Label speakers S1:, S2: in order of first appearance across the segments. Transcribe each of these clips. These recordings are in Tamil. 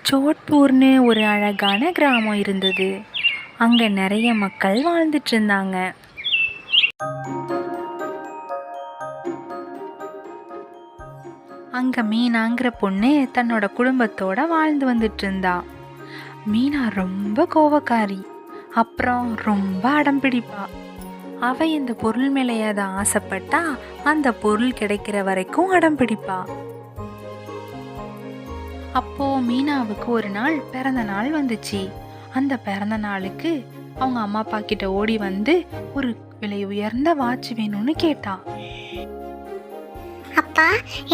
S1: ஜோத்பூர்னு ஒரு அழகான கிராமம் இருந்தது. அங்கே நிறைய மக்கள் வாழ்ந்துட்டு இருந்தாங்க. அங்கே மீனாங்கிற பொண்ணு தன்னோட குடும்பத்தோட வாழ்ந்து வந்துட்டு இருந்தா. மீனா ரொம்ப கோவக்காரி, அப்புறம் ரொம்ப அடம் பிடிப்பா. அவ இந்த பொருள் மேலே ஏதோ ஆசைப்பட்டா அந்த பொருள் கிடைக்கிற வரைக்கும் அடம் பிடிப்பா. அப்போ மீனாவுக்கு ஒரு நாள் பிறந்த நாள் வந்துச்சு. அந்த பிறந்த நாளுக்கு அவங்க அம்மா அப்பா கிட்ட ஓடி வந்து ஒரு விலை உயர்ந்த வாட்ச் வேணும்னு கேட்டா.
S2: அப்பா,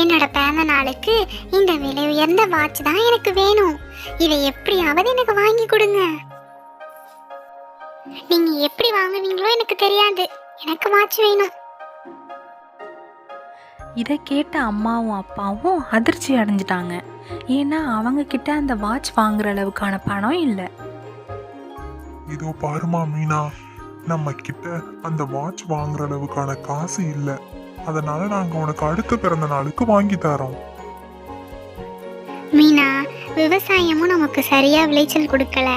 S2: என்னோட பிறந்த நாளுக்கு இந்த விலை உயர்ந்த வாட்ச் தான் எனக்கு வேணும். இதை எப்படியாவது எனக்கு வாங்கி கொடுங்க. நீங்க எப்படி வாங்குவீங்களோ எனக்கு தெரியாது, எனக்கு வாட்ச் வேணும்.
S1: இதை கேட்ட அம்மாவும் அப்பாவும் அதிர்ச்சி அடைஞ்சிட்டாங்க. ஏன்னா அவங்க கிட்ட அந்த வாட்ச் வாங்குற அளவுக்கான பணம் இல்லை.
S3: இதோ பாருமா மீனா, நம்ம கிட்ட அந்த வாட்ச் வாங்குற அளவுக்கான காசு இல்லை. அதனால நாங்க உனக்கு அடுத்த பிறந்த நாளுக்கு வாங்கி தரோம்.
S2: மீனா, விவசாயமும் நமக்கு சரியா விளைச்சல் கொடுக்கல.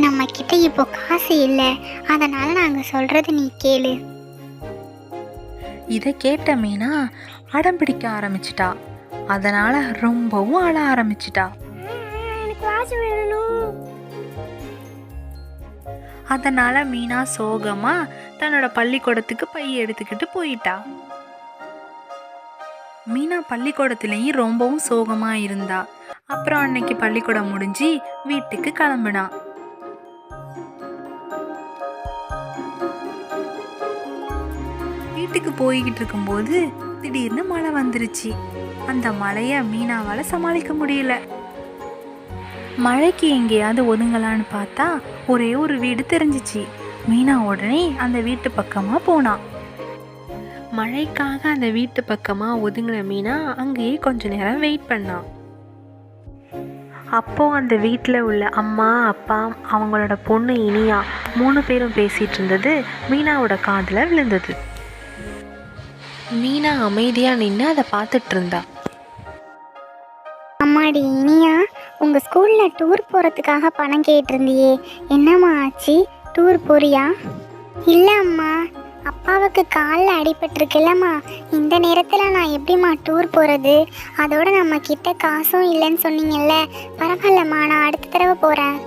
S2: நம்ம கிட்ட இப்போ காசு இல்லை. அதனால நாங்க சொல்றது நீ கேளு.
S1: இதை கேட்ட மீனா அடம் பிடிக்க ஆரம்பிச்சிட்டா. அதனால ரொம்பவும் அழ ஆரம்பிச்சிட்டா.
S2: எனக்கு வாட்ச் வேணும்.
S1: அதனால மீனா சோகமா தன்னோட பள்ளிக்கூடத்துக்கு பை எடுத்துக்கிட்டு போயிட்டா. மீனா பள்ளிக்கூடத்துலேயும் ரொம்பவும் சோகமா இருந்தா. அப்புறம் அன்னைக்கு பள்ளிக்கூடம் முடிஞ்சு வீட்டுக்கு கிளம்பினா. வீட்டுக்கு போய்கிட்டு இருக்கும்போது திடீர்னு மழை வந்துருச்சு. அந்த மழைய மீனாவால சமாளிக்க முடியல. மழைக்கு எங்கேயாவது ஒதுங்கலான்னு பார்த்தா ஒரே ஒரு வீடு தெரிஞ்சிச்சு. மீனா உடனே அந்த வீட்டு பக்கமா போனா. மழைக்காக அந்த வீட்டு பக்கமா ஒதுங்கின மீனா அங்கேயே கொஞ்ச நேரம் வெயிட் பண்ணா. அப்போ அந்த வீட்டில் உள்ள அம்மா அப்பா அவங்களோட பொண்ணு இனியா 3 பேரும் பேசிட்டு இருந்தது மீனாவோட காதில் விழுந்தது. மீனா அமைதியா நின்று அதை பார்த்துட்டு இருந்தா.
S2: அம்மாடி இனியா, உங்க ஸ்கூல்ல டூர் போறதுக்காக பணம் கேட்டிருந்தியே, என்னம்மா ஆச்சு? டூர் போறியா? இல்ல அம்மா, அப்பாவுக்கு காலில் அடிபட்டிருக்குல்லம்மா. இந்த நேரத்தில் நான் எப்படிம்மா டூர் போகிறது? அதோட நம்ம கிட்ட காசும் இல்லைன்னு சொன்னீங்கல்ல. பரவாயில்லம்மா, நான் அடுத்த தடவை போகிறேன்.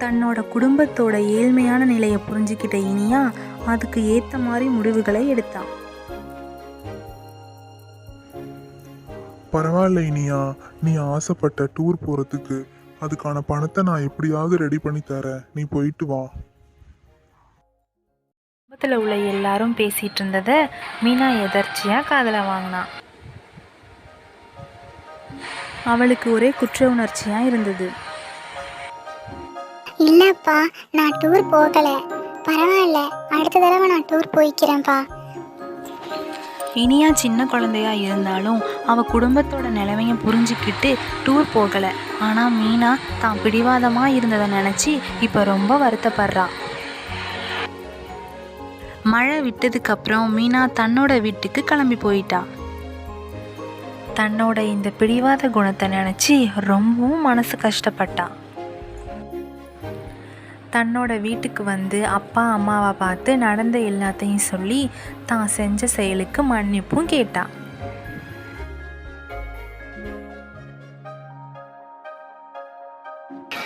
S1: தன்னோட குடும்பத்தோட ஏழ்மையான நிலையை புரிஞ்சுக்கிட்ட இனியா அதுக்கு ஏற்ற மாதிரி முடிவுகளை எடுத்தான்.
S3: பரவாயில்ல இனியா, நீ ஆசைப்பட்ட டூர் போறதுக்கு அதுக்கான பணத்தை நான் எப்படியாவது ரெடி பண்ணி தரேன். நீ போயிட்டு வா.
S1: குடும்பத்தில் உள்ள எல்லாரும் பேசிட்டு இருந்ததை மீனா எதர்ச்சியா காதுல வாங்கினா. அவளுக்கு ஒரே குற்ற உணர்ச்சியா இருந்தது.
S2: இல்லப்பா, நான் டூர் போகலை. பரவாயில்ல, அடுத்த தடவை நான் டூர் போய்க்கிறேன்ப்பா.
S1: இனியா சின்ன குழந்தையா இருந்தாலும் அவ குடும்பத்தோட நிலைமையை புரிஞ்சுக்கிட்டு டூர் போகல. ஆனா மீனா தான் பிடிவாதமா இருந்ததை நினைச்சு இப்ப ரொம்ப வருத்தப்படுறா. மழை விட்டதுக்கு அப்புறம் மீனா தன்னோட வீட்டுக்கு கிளம்பி போயிட்டா. தன்னோட இந்த பிடிவாத குணத்தை நினைச்சு ரொம்பவும் மனசு கஷ்டப்பட்டா. தன்னோட வீட்டுக்கு வந்து அப்பா அம்மாவை பார்த்து நடந்த எல்லாத்தையும் சொல்லி தான் செஞ்ச செயலுக்கு மன்னிப்பும் கேட்டா.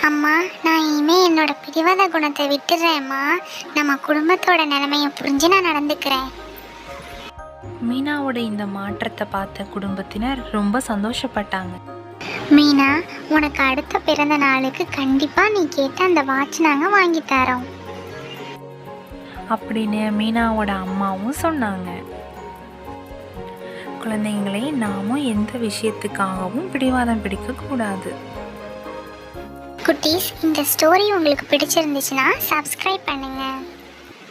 S2: அம்மா, நான் இனிமே என்னோட பிடிவாத குணத்தை விட்டுறேம்மா. நம்ம குடும்பத்தோட நிலைமையை புரிஞ்சு நான் நடந்துக்கிறேன்.
S1: மீனாவோட இந்த மாற்றத்தை பார்த்த குடும்பத்தினர் ரொம்ப சந்தோஷப்பட்டாங்க.
S2: மீனா, உனக்கு அடுத்த பிறந்த நாளுக்கு கண்டிப்பா நீ கேட்ட அந்த வாட்ச் நாங்க வாங்கி தரோம்
S1: அப்படின்னு மீனாவோட அம்மாவும் சொன்னாங்க. குழந்தைங்களை நாமும் எந்த விஷயத்துக்காகவும் பிடிவாதம் பிடிக்க கூடாது.
S2: குட்டீஸ், இந்த ஸ்டோரி உங்களுக்கு பிடிச்சிருந்துச்சுன்னா சப்ஸ்கிரைப் பண்ணுங்க.